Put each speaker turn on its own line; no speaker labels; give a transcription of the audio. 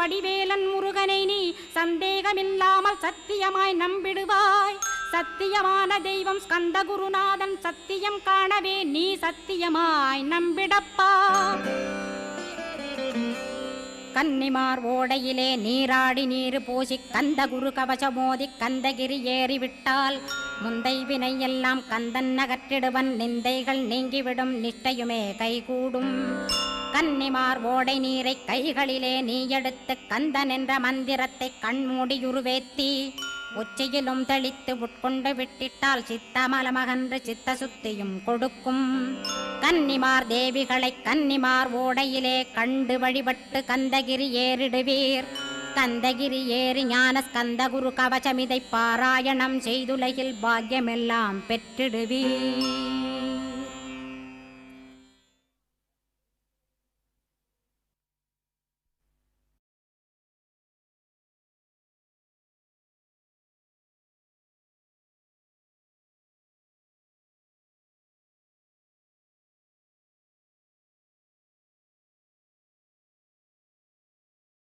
வடிவேலன் முருகனை நீ சந்தேகமில்லாமல் சத்தியமாய் நம்பிடுவாய். சத்தியமான தெய்வம் ஸ்கந்த குருநாதன், சத்தியம் காணவே நீ சத்தியமாய் நம்பிடப்பா. கன்னிமார் ஓடையிலே நீராடி நீரு பூசி கந்த குரு கவசமோதி கந்தகிரி ஏறிவிட்டால் முந்தை வினை எல்லாம் கந்தன் நகற்றிடுவன், நிந்தைகள் நீங்கிவிடும், நிஷ்டையுமே கைகூடும். கன்னிமார் ஓடை நீரை கைகளிலே நீ எடுத்து கந்தன் என்ற மந்திரத்தை கண்மூடியுருவேத்தி உச்சியிலும் தெளித்து உட்கொண்டு விட்டிட்டால் சித்தமலமகன்று சித்த சுத்தியும் கொடுக்கும். கன்னிமார் தேவிகளை கன்னிமார் ஓடையிலே கண்டு வழிபட்டு கந்தகிரி ஏறிடுவீர். கந்தகிரி ஏறி ஞான ஸ்கந்த குரு கவசமிதை பாராயணம் செய்துலகில் பாக்கியமெல்லாம் பெற்றிடுவீர்.